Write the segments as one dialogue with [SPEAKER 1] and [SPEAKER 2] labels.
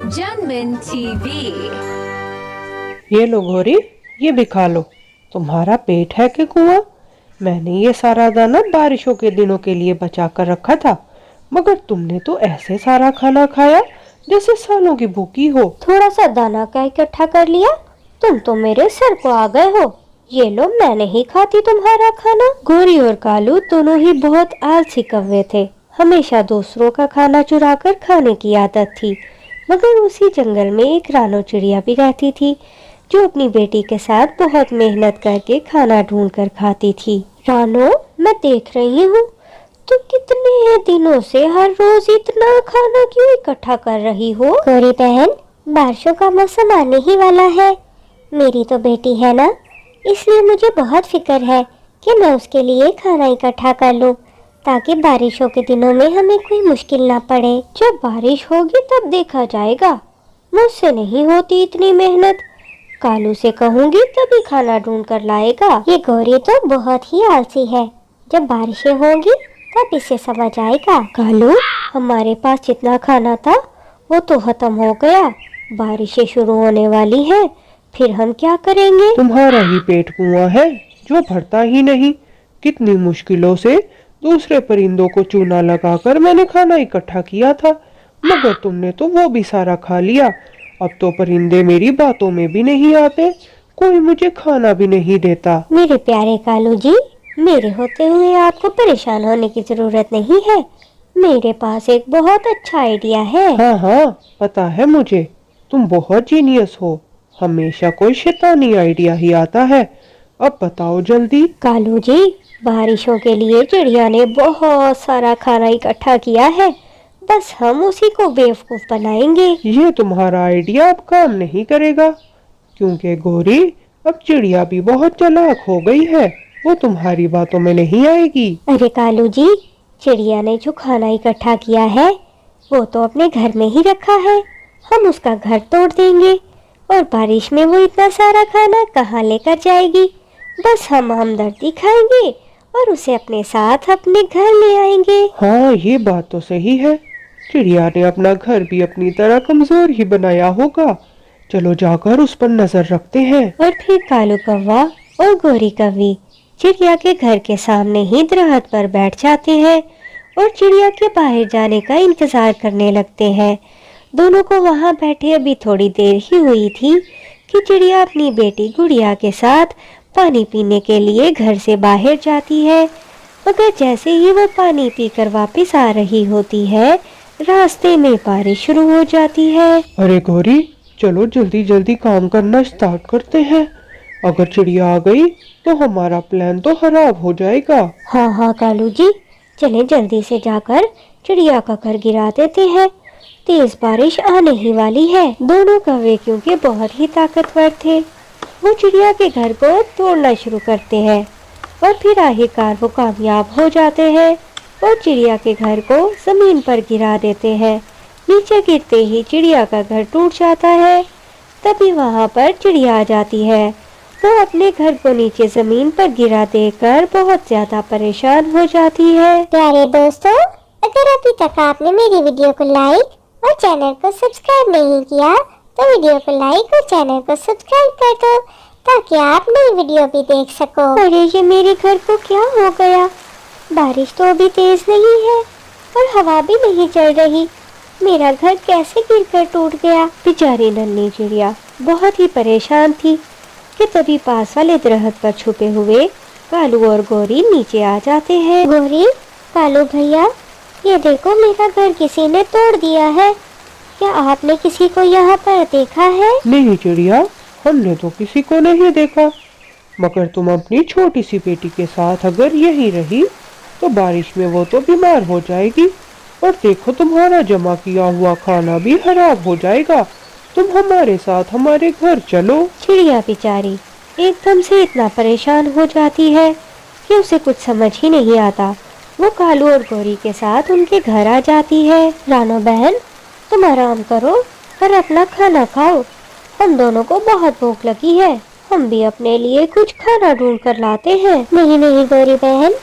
[SPEAKER 1] जनमन TV.
[SPEAKER 2] ये लो गौरी, ये भी खा लो। तुम्हारा पेट है कि कुआं? मैंने ये सारा दाना बारिशों के दिनों के लिए बचा कर रखा था, मगर तुमने तो ऐसे सारा खाना खाया जैसे सालों की भूखी हो।
[SPEAKER 3] थोड़ा सा दाना का इकट्ठा कर लिया, तुम तो मेरे सर को आ गए हो। ये लो, मैं नहीं खाती तुम्हारा खाना। गोरी और कालू दोनों ही बहुत आलसी कौवे थे। हमेशा दूसरों का खाना चुराकर खाने की आदत थी। मगर उसी जंगल में एक रानो चिड़िया भी रहती थी, जो अपनी बेटी के साथ बहुत मेहनत करके खाना ढूंढ कर खाती थी। रानो, मैं देख रही हूँ तुम कितने दिनों से हर रोज इतना खाना क्यों इकट्ठा कर रही हो? गौरी बहन, बारिशों का मौसम आने ही वाला है। मेरी तो बेटी है ना, इसलिए मुझे बहुत फिक्र है कि मैं उसके लिए खाना इकट्ठा कर लूं, ताकि बारिशों के दिनों में हमें कोई मुश्किल ना पड़े। जब बारिश होगी तब देखा जाएगा, मुझसे नहीं होती इतनी मेहनत। कालू से कहूंगी तभी खाना ढूंढ कर लाएगा। ये गौरी तो बहुत ही आलसी है, जब बारिशें होंगी तब इसे समझ आएगा। कालू, हमारे पास जितना खाना था वो तो खत्म हो गया। बारिशें शुरू होने वाली हैं, फिर हम क्या करेंगे?
[SPEAKER 2] तुम्हारा ही पेट कुआं है जो भरता ही नहीं। कितनी मुश्किलों से दूसरे परिंदों को चूना लगाकर मैंने खाना इकट्ठा किया था, मगर तुमने तो वो भी सारा खा लिया। अब तो परिंदे मेरी बातों में भी नहीं आते, कोई मुझे खाना भी नहीं देता।
[SPEAKER 3] मेरे प्यारे कालू जी, मेरे होते हुए आपको परेशान होने की जरूरत नहीं है। मेरे पास एक बहुत अच्छा आइडिया है।
[SPEAKER 2] हाँ हाँ, पता है मुझे, तुम बहुत जीनियस हो। हमेशा कोई शैतानी आइडिया ही आता है। अब बताओ जल्दी।
[SPEAKER 3] कालू जी, बारिशों के लिए चिड़िया ने बहुत सारा खाना इकट्ठा किया है, बस हम उसी को बेवकूफ बनाएंगे।
[SPEAKER 2] ये तुम्हारा आइडिया अब काम नहीं करेगा, क्योंकि गौरी अब चिड़िया भी बहुत चालाक हो गई है। वो तुम्हारी बातों में नहीं आएगी।
[SPEAKER 3] अरे कालू जी, चिड़िया ने जो खाना इकट्ठा किया है वो तो अपने घर में ही रखा है। हम उसका घर तोड़ देंगे और बारिश में वो इतना सारा खाना कहाँ लेकर जाएगी। बस हम हमदर्दी खाएंगे और उसे अपने साथ अपने घर ले आएंगे।
[SPEAKER 2] हाँ, ये बात तो सही है। चिड़िया ने अपना घर भी अपनी तरह कमजोर ही बनाया होगा। चलो जाकर उस पर नजर रखते हैं।
[SPEAKER 3] और फिर कालू कौवा और गोरी कौवी चिड़िया के घर के सामने ही दरख्त पर बैठ जाते हैं और चिड़िया के बाहर जाने का इंतजार करने लगते हैं। दोनों को वहां बैठे अभी थोड़ी देर ही हुई थी कि चिड़िया अपनी बेटी गुड़िया के साथ पानी पीने के लिए घर से बाहर जाती है। मगर जैसे ही वो पानी पीकर वापस आ रही होती है, रास्ते में बारिश शुरू हो जाती है।
[SPEAKER 2] अरे गौरी, चलो जल्दी जल्दी काम करना स्टार्ट करते हैं। अगर चिड़िया आ गई तो हमारा प्लान तो खराब हो जाएगा।
[SPEAKER 3] हाँ हाँ कालू जी, चले जल्दी से जाकर चिड़िया का घर गिरा देते हैं। तेज बारिश आने ही वाली है। दोनों कौवे क्योंकि बहुत ही ताकतवर थे, वो चिड़िया के घर को तोड़ना शुरू करते हैं और फिर आखिरकार वो कामयाब हो जाते हैं और चिड़िया के घर को जमीन पर गिरा देते हैं। नीचे गिरते ही चिड़िया का घर टूट जाता है। तभी वहाँ पर चिड़िया आ जाती है। वो अपने घर को नीचे जमीन पर गिरा देकर बहुत ज्यादा परेशान हो जाती है।
[SPEAKER 4] प्यारे दोस्तों, अगर अभी तक आपने मेरी वीडियो को लाइक और चैनल को सब्सक्राइब नहीं किया तो वीडियो को लाइक और चैनल को सब्सक्राइब कर दो, ताकि आप नई वीडियो भी देख सको।
[SPEAKER 3] अरे ये मेरे घर को क्या हो गया? बारिश तो अभी तेज नहीं है और हवा भी नहीं चल रही। मेरा घर कैसे गिरकर टूट गया? बेचारी नन्ही चिड़िया बहुत ही परेशान थी कि तभी पास वाले दरख्त पर छुपे हुए कालू और गौरी नीचे आ जाते हैं।
[SPEAKER 4] गौरी, कालू भैया, ये देखो मेरा घर किसी ने तोड़ दिया है। क्या आपने किसी को यहाँ पर देखा है?
[SPEAKER 2] नहीं चिड़िया, हमने तो किसी को नहीं देखा, मगर तुम अपनी छोटी सी बेटी के साथ अगर यही रही तो बारिश में वो तो बीमार हो जाएगी और देखो तुम्हारा जमा किया हुआ खाना भी खराब हो जाएगा। तुम हमारे साथ हमारे घर चलो।
[SPEAKER 3] चिड़िया बेचारी एकदम से इतना परेशान हो जाती है कि उसे कुछ समझ ही नहीं आता। वो कालू और गौरी के साथ उनके घर आ जाती है। रानो बहन, तुम आराम करो और अपना खाना खाओ। हम दोनों को बहुत भूख लगी है, हम भी अपने लिए कुछ खाना ढूंढ कर लाते हैं।
[SPEAKER 4] नहीं नहीं गौरी बहन,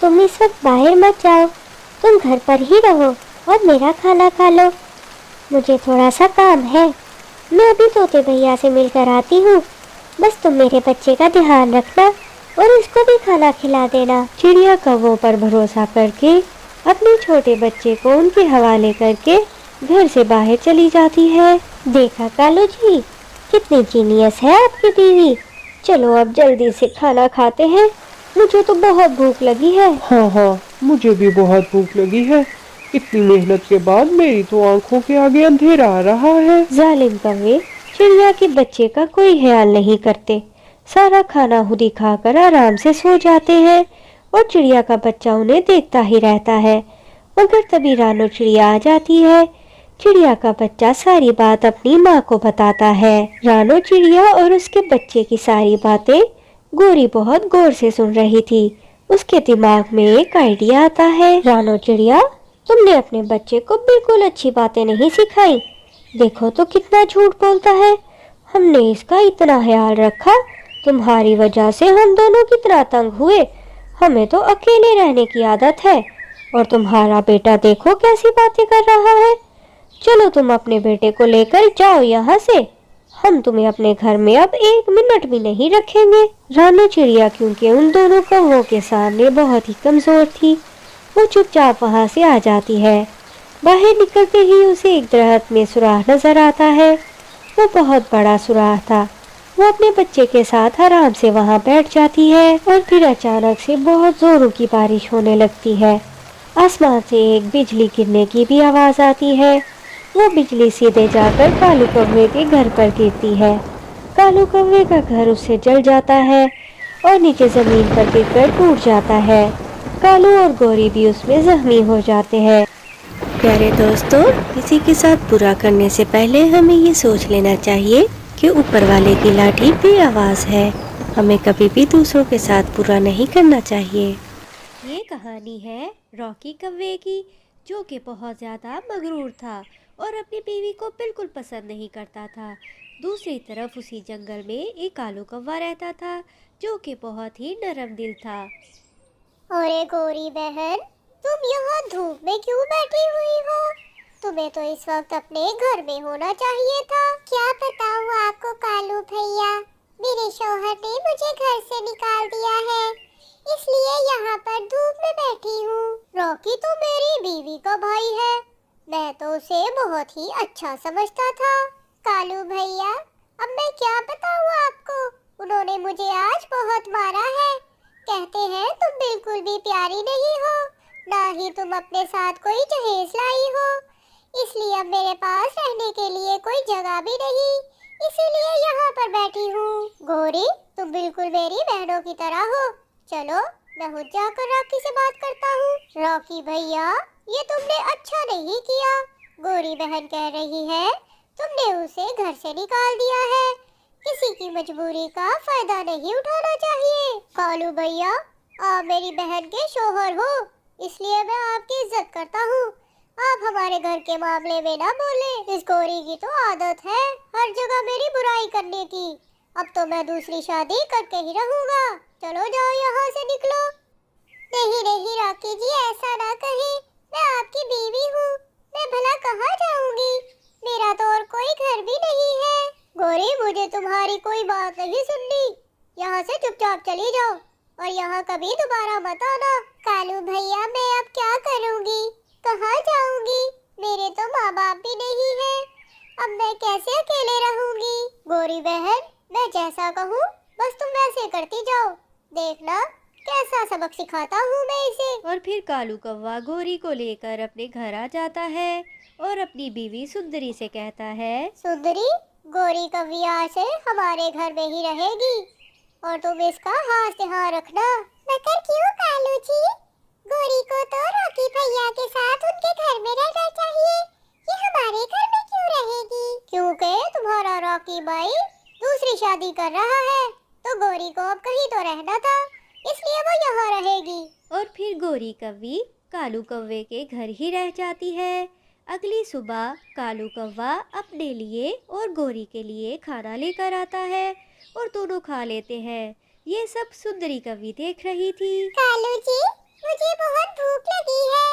[SPEAKER 4] तुम इस वक्त बाहर मत जाओ, तुम घर पर ही रहो और मेरा खाना खा लो। मुझे थोड़ा सा काम है, मैं अभी तोते भैया से मिलकर आती हूँ। बस तुम मेरे बच्चे का ध्यान रखना और उसको भी खाना खिला देना।
[SPEAKER 3] चिड़िया कौवों पर भरोसा करके अपने छोटे बच्चे को उनके हवाले करके घर से बाहर चली जाती है।
[SPEAKER 4] देखा कालू जी, कितनी जीनियस है आपकी बीवी।
[SPEAKER 3] चलो अब जल्दी से खाना खाते हैं, मुझे तो बहुत भूख लगी है।
[SPEAKER 2] हाँ हाँ, मुझे भी बहुत भूख लगी है। इतनी मेहनत के बाद मेरी तो आंखों के आगे अंधेरा आ रहा है।
[SPEAKER 3] जालिम कौवे चिड़िया के बच्चे का कोई ख्याल नहीं करते, सारा खाना खुद ही खाकर आराम से सो जाते हैं और चिड़िया का बच्चा उन्हें देखता ही रहता है। मगर तभी रानो चिड़िया आ जाती है। चिड़िया का बच्चा सारी बात अपनी माँ को बताता है। रानो चिड़िया और उसके बच्चे की सारी बातें गोरी बहुत गौर से सुन रही थी। उसके दिमाग में एक आइडिया आता है। रानो चिड़िया, तुमने अपने बच्चे को बिल्कुल अच्छी बातें नहीं सिखाई। देखो तो कितना झूठ बोलता है। हमने इसका इतना ख्याल रखा, तुम्हारी वजह से हम दोनों कितना तंग हुए। हमें तो अकेले रहने की आदत है और तुम्हारा बेटा देखो कैसी बातें कर रहा है। चलो तुम अपने बेटे को लेकर जाओ यहाँ से, हम तुम्हें अपने घर में अब 1 मिनट भी नहीं रखेंगे। रानो चिड़िया क्योंकि उन दोनों कौवों के सामने बहुत ही कमजोर थी, वो चुपचाप वहाँ से आ जाती है। बाहर निकलते ही उसे एक दरख्त में सुराख नजर आता है। वो बहुत बड़ा सुराख था। वो अपने बच्चे के साथ आराम से वहाँ बैठ जाती है और फिर अचानक से बहुत जोरों की बारिश होने लगती है। आसमान से एक बिजली गिरने की भी आवाज आती है। वो बिजली सीधे जाकर कालू कौवे के घर पर गिरती है। कालू कौवे का घर उससे जल जाता है और नीचे जमीन पर गिरकर टूट जाता है। कालू और गोरी भी उसमें जख्मी हो जाते हैं। प्यारे दोस्तों, किसी के साथ बुरा करने से पहले हमें ये सोच लेना चाहिए कि ऊपर वाले की लाठी बेआवाज है। हमें कभी भी दूसरों के साथ बुरा नहीं करना चाहिए। ये कहानी है रॉकी कौवे की, जो कि बहुत ज़्यादा मगरूर था और अपनी बीवी को बिल्कुल पसंद नहीं करता था। दूसरी तरफ उसी जंगल में एक कालू कौवा रहता था, जो कि बहुत ही नरम दिल था।
[SPEAKER 4] अरे गोरी बहन, तुम यहाँ धूप में क्यों बैठी हुई हो? तुम्हें तो इस वक्त अपने घर में होना चाहिए था। क्या बताऊँ आपको कालू भैया, मेरे शौहर ने मुझे घर से निकाल दिया है, इसलिए यहाँ पर धूप में बैठी हूँ। रॉकी तो मेरी बीवी का भाई है, मैं तो उसे बहुत ही अच्छा समझता था। कालू भैया, अब मैं क्या बताऊँ आपको, उन्होंने मुझे आज बहुत मारा है। कहते हैं तुम बिल्कुल भी प्यारी नहीं हो, ना ही तुम अपने साथ कोई जहेज लाई हो, इसलिए अब मेरे पास रहने के लिए कोई जगह भी नहीं, इसीलिए यहाँ पर बैठी हूँ। गोरी, तुम बिल्कुल मेरी बहनों की तरह हो। चलो मैं खुद जाकर रॉकी से बात करता हूँ। रॉकी भैया, ये तुमने अच्छा नहीं किया। गोरी बहन कह रही है तुमने उसे घर से निकाल दिया है, किसी की मजबूरी का फायदा नहीं उठाना चाहिए। कालू भैया, आप मेरी बहन के शौहर हो, इसलिए मैं आपकी इज्जत करता हूँ। आप हमारे घर के मामले में ना बोले। इस गोरी की तो आदत है हर जगह मेरी बुराई करने की। अब तो मैं दूसरी शादी करके ही रहूँगा। चलो जाओ, यहाँ से निकलो। नहीं नहीं रॉकी जी, ऐसा ना कहे, मैं आपकी बीवी हूँ, मैं भला कहाँ जाऊँगी, मेरा तो और कोई घर भी नहीं है। गोरी, मुझे तुम्हारी कोई बात नहीं सुननी, यहाँ से चुपचाप चली जाओ और यहाँ कभी दोबारा मत आना। कालू भैया, मैं अब क्या करूँगी, कहाँ जाऊँगी, मेरे तो माँ बाप भी नहीं है, अब मैं कैसे अकेले रहूँगी। गोरी बहन, मैं जैसा कहूँ बस तुम वैसे करती जाओ, देखना कैसा सबक सिखाता हूँ मैं इसे।
[SPEAKER 3] और फिर कालू कौवा गोरी को लेकर अपने घर आ जाता है और अपनी बीवी सुंदरी से कहता है,
[SPEAKER 4] सुंदरी, गोरी कौवा से हमारे घर में ही रहेगी और तुम इसका हाथ ध्यान रखना। मगर क्यों कालू जी, गोरी को तो रॉकी भैया के साथ उनके घर में रहना चाहिए, ये हमारे घर में क्यों रहेगी? क्योंकि तुम्हारा रॉकी भाई दूसरी शादी कर रहा है, तो गोरी को अब कहीं तो रहना था, इसलिए वो यहाँ रहेगी।
[SPEAKER 3] और फिर गोरी कौवी कालू कौवे के घर ही रह जाती है। अगली सुबह कालू कौवा अपने लिए और गोरी के लिए खाना लेकर आता है और दोनों खा लेते हैं। ये सब सुंदरी कौवी देख रही थी।
[SPEAKER 4] कालू जी, मुझे बहुत भूख लगी है,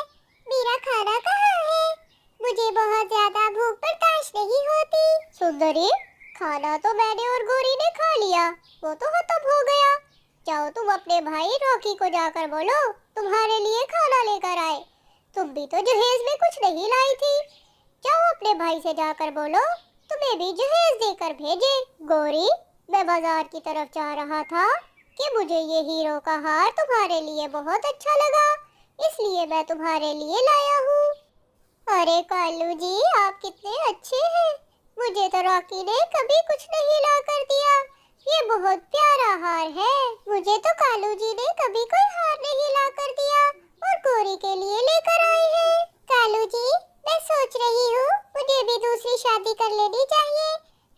[SPEAKER 4] मेरा खाना कहाँ है? मुझे बहुत ज्यादा भूख बर्दाश्त नहीं होती। सुंदरी, खाना तो मैंने और गोरी ने खा लिया, वो तो खत्म हो गया। जाओ तुम अपने भाई रॉकी को जाकर बोलो तुम्हारे लिए खाना लेकर आए। तुम भी तो जहेज में कुछ नहीं लाई थी। जाओ अपने भाई से जाकर बोलो तुम्हें भी जहेज देकर भेजे। गोरी, मैं बाजार की तरफ जा रहा था कि मुझे ये हीरो का हार तुम्हारे लिए बहुत अच्छा लगा, इसलिए मैं तुम्हारे लिए लाया हूँ। अरे कालू जी, आप कितने अच्छे हैं। मुझे तो रॉकी ने कभी कुछ नहीं ला कर दिया। ये बहुत प्यारा हार है। मुझे तो कालू जी ने कभी कोई हार नहीं ला कर दिया और गोरी के लिए लेकर आए हैं। कालू जी, मैं सोच रही हूँ मुझे भी दूसरी शादी कर लेनी चाहिए।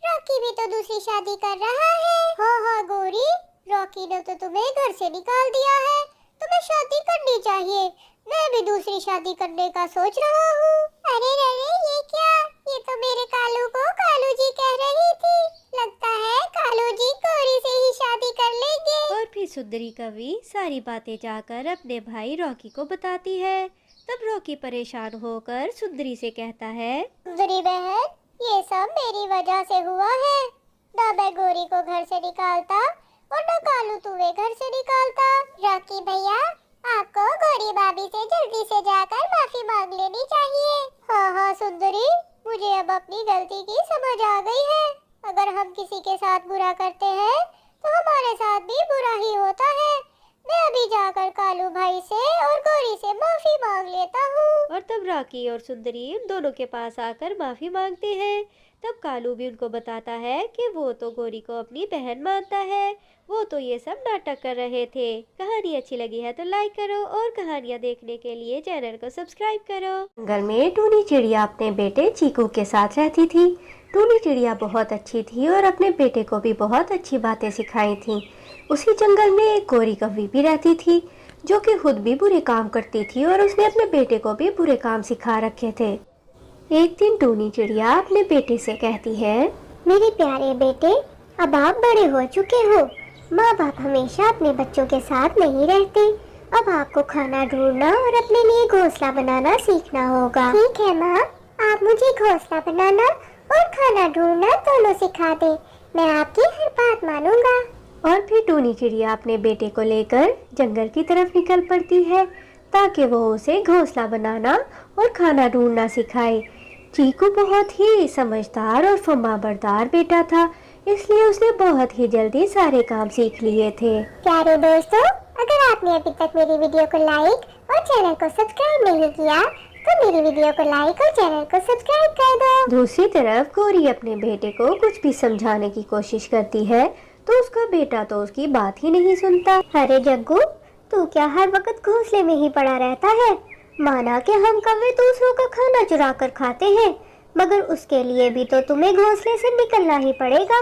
[SPEAKER 4] रॉकी भी तो दूसरी शादी कर रहा है। हाँ हाँ गोरी, रॉकी ने तो तुम्हें घर से निकाल दिया है, तुम्हें शादी करनी चाहिए। मैं भी दूसरी शादी करने का सोच रहा हूँ। अरे अरे, ये क्या? ये तो मेरे कालू को कालू जी कह रही थी। लगता है कालू जी गोरी से ही शादी कर लेंगे।
[SPEAKER 3] और फिर सुंदरी कवि सारी बातें जाकर अपने भाई रॉकी को बताती है। तब रॉकी परेशान होकर सुंदरी से कहता है,
[SPEAKER 4] सुंदरी बहन, ये सब मेरी वजह से हुआ है। ना मैं गोरी को घर से निकालता और न कालू तुम्हें घर से निकालता। रॉकी भैया, आपको गोरी भाभी से जल्दी से जाकर माफी मांग लेनी चाहिए। हाँ हाँ सुंदरी, मुझे अब अपनी गलती की समझ आ गई है। अगर हम किसी के साथ बुरा करते हैं तो हमारे साथ भी बुरा ही होता है। मैं अभी जाकर कालू भाई से और गोरी से माफी मांग लेता हूँ।
[SPEAKER 3] और तब रॉकी और सुंदरी उन दोनों के पास आकर माफी मांगते हैं। तब कालू भी उनको बताता है कि वो तो गोरी को अपनी बहन मानता है, वो तो ये सब नाटक कर रहे थे। कहानी अच्छी लगी है तो लाइक करो और कहानियाँ देखने के लिए चैनल को सब्सक्राइब करो। जंगल में टूनी चिड़िया अपने बेटे चीकू के साथ रहती थी। टूनी चिड़िया बहुत अच्छी थी और अपने बेटे को भी बहुत अच्छी बातें सिखाई थी। उसी जंगल में एक गोरी कौवी भी रहती थी जो कि खुद भी बुरे काम करती थी और उसने अपने बेटे को भी बुरे काम सिखा रखे थे। एक दिन टूनी चिड़िया अपने बेटे से कहती है,
[SPEAKER 4] मेरे प्यारे बेटे, अब आप बड़े हो चुके हो। माँ बाप हमेशा अपने बच्चों के साथ नहीं रहते। अब आपको खाना ढूंढना और अपने लिए घोंसला बनाना सीखना होगा। ठीक है माँ, आप मुझे घोंसला बनाना और खाना ढूंढना दोनों सिखा दे। मैं आपकी हर बात मानूंगा।
[SPEAKER 3] और फिर टूनी चिड़िया अपने बेटे को लेकर जंगल की तरफ निकल पड़ती है ताकि वो उसे घोंसला बनाना और खाना ढूंढना सिखाए। चीकू बहुत ही समझदार और फर्माबरदार बेटा था, इसलिए उसने बहुत ही जल्दी सारे काम सीख लिए थे।
[SPEAKER 4] प्यारे दोस्तों, अगर आपने अभी तक मेरी वीडियो को लाइक और चैनल को सब्सक्राइब नहीं किया तो मेरी वीडियो को लाइक और चैनल को सब्सक्राइब कर दो।
[SPEAKER 3] दूसरी तरफ गोरी अपने बेटे को कुछ भी समझाने की कोशिश करती है तो उसका बेटा तो उसकी बात ही नहीं सुनता।
[SPEAKER 4] अरे जग्गू, तू क्या हर वक्त घोंसले में ही पड़ा रहता है? माना कि हम कौवे दूसरों का खाना चुरा कर खाते हैं, मगर उसके लिए भी तो तुम्हें घोंसले से निकलना ही पड़ेगा।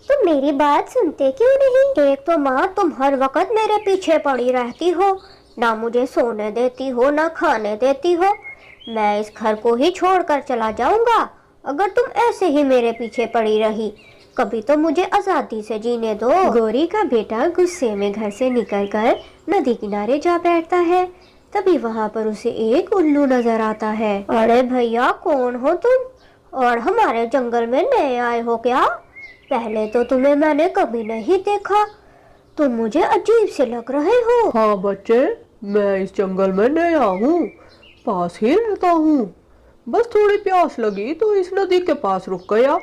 [SPEAKER 4] तुम मेरी बात सुनते क्यों नहीं?
[SPEAKER 3] एक तो माँ, तुम हर वक्त मेरे पीछे पड़ी रहती हो, ना मुझे सोने देती हो ना खाने देती हो। मैं इस घर को ही छोड़कर चला जाऊंगा अगर तुम ऐसे ही मेरे पीछे पड़ी रही। कभी तो मुझे आजादी से जीने दो। गोरी का बेटा गुस्से में घर से निकलकर नदी किनारे जा बैठता है। तभी वहाँ पर उसे एक उल्लू नजर आता है। अरे भैया, कौन हो तुम और हमारे जंगल में नए आए हो क्या? पहले तो तुम्हें मैंने कभी नहीं देखा, तुम मुझे अजीब से लग रहे हो।
[SPEAKER 2] हाँ बच्चे, मैं इस जंगल में नया हूँ, पास ही रहता हूँ। बस थोड़ी प्यास लगी तो इस नदी के पास रुक गया।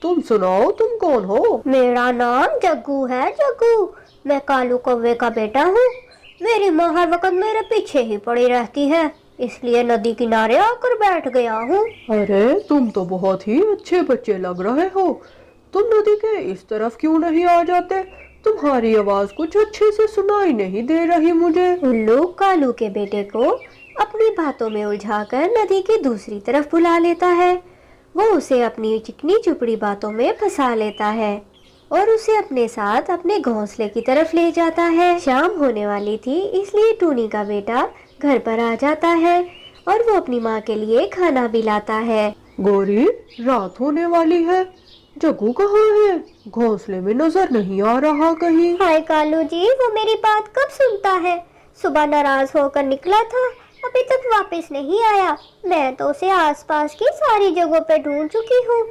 [SPEAKER 2] तुम सुनाओ, तुम कौन हो?
[SPEAKER 3] मेरा नाम जग्गू है, जग्गू। मैं कालू कौवे का बेटा हूँ। मेरी माँ हर वक्त मेरे पीछे ही पड़ी रहती है, इसलिए नदी किनारे आकर बैठ गया हूँ।
[SPEAKER 2] अरे तुम तो बहुत ही अच्छे बच्चे लग रहे हो। तुम नदी के इस तरफ क्यों नहीं आ जाते? तुम्हारी आवाज कुछ अच्छे से सुनाई नहीं दे रही मुझे।
[SPEAKER 3] उल्लू कालू के बेटे को अपनी बातों में उलझाकर नदी की दूसरी तरफ बुला लेता है। वो उसे अपनी चिकनी चुपड़ी बातों में फंसा लेता है और उसे अपने साथ अपने घोंसले की तरफ ले जाता है। शाम होने वाली थी, इसलिए टूनी का बेटा घर पर आ जाता है और वो अपनी माँ के लिए खाना भी लाता है।
[SPEAKER 2] गोरी, रात होने वाली है, जग्गू कहाँ है? घोंसले में नजर नहीं आ रहा कहीं।
[SPEAKER 3] हाय कालू जी, वो मेरी बात कब सुनता है? सुबह नाराज होकर निकला था, अभी तक वापस नहीं आया। मैं तो उसे आसपास की सारी जगहों पे ढूंढ चुकी हूँ।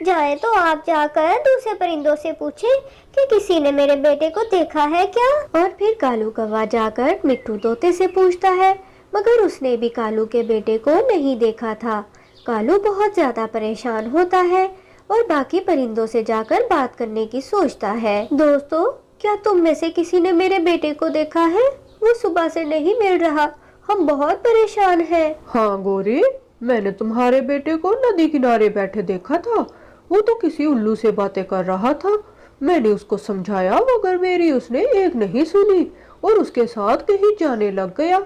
[SPEAKER 3] जाए तो आप जाकर दूसरे परिंदों से पूछें कि किसी ने मेरे बेटे को देखा है क्या। और फिर कालू कौवा जाकर मिट्टू तोते से पूछता है, मगर उसने भी कालू के बेटे को नहीं देखा था। कालू बहुत ज्यादा परेशान होता है और बाकी परिंदों से जाकर बात करने की सोचता है। दोस्तों, क्या तुम में से किसी ने मेरे बेटे को देखा है? वो सुबह से नहीं मिल रहा, हम बहुत परेशान हैं।
[SPEAKER 2] हाँ गोरी, मैंने तुम्हारे बेटे को नदी किनारे बैठे देखा था। वो तो किसी उल्लू से बातें कर रहा था। मैंने उसको समझाया मगर मेरी उसने एक नहीं सुनी और उसके साथ कहीं जाने लग गया।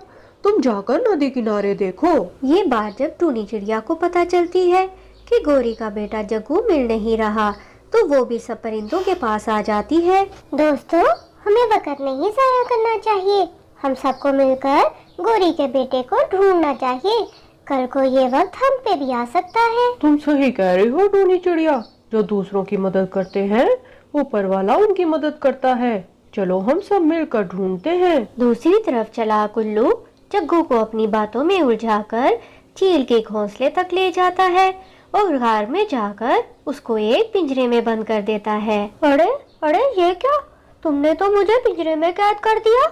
[SPEAKER 2] तुम जाकर नदी किनारे देखो।
[SPEAKER 3] ये बात जब टूनी चिड़िया को पता चलती है कि गोरी का बेटा जग्गू मिल नहीं रहा, तो वो भी सब परिंदों के पास आ जाती है।
[SPEAKER 4] दोस्तों, हमें वक्त नहीं जाया करना चाहिए। हम सबको मिलकर गोरी के बेटे को ढूंढना चाहिए। कल को ये वक्त हम पे भी आ सकता है।
[SPEAKER 2] तुम सही कह रही हो टूनी चिड़िया। जो दूसरों की मदद करते हैं, ऊपर वाला उनकी मदद करता है। चलो हम सब मिलकर ढूंढते हैं।
[SPEAKER 3] दूसरी तरफ चालाक उल्लू जग्गू को अपनी बातों में उलझाकर चील के घोंसले तक ले जाता है और गार में जाकर उसको एक पिंजरे में बंद कर देता है। अरे अरे, ये क्या? तुमने तो मुझे पिंजरे में कैद कर दिया।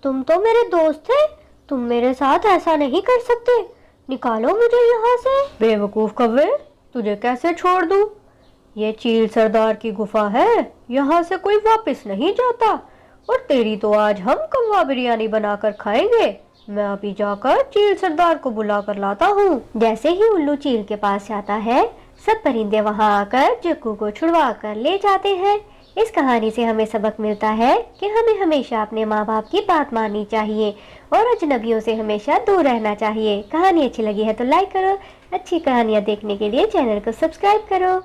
[SPEAKER 3] तुम तो मेरे दोस्त थे, तुम मेरे साथ ऐसा नहीं कर सकते। निकालो मुझे यहाँ से। बेवकूफ कौवे, तुझे कैसे छोड़ दूं? ये चील सरदार की गुफा है, यहाँ से कोई वापस नहीं जाता। और तेरी तो आज हम कौवा बिरयानी बनाकर खाएंगे। मैं अभी जाकर चील सरदार को बुला कर लाता हूँ। जैसे ही उल्लू चील के पास जाता है, सब परिंदे वहाँ आकर जग्गू को छुड़वा कर ले जाते हैं। इस कहानी से हमें सबक मिलता है कि हमें हमेशा अपने माँ बाप की बात माननी चाहिए और अजनबियों से हमेशा दूर रहना चाहिए। कहानी अच्छी लगी है तो लाइक करो। अच्छी कहानियाँ देखने के लिए चैनल को सब्सक्राइब करो।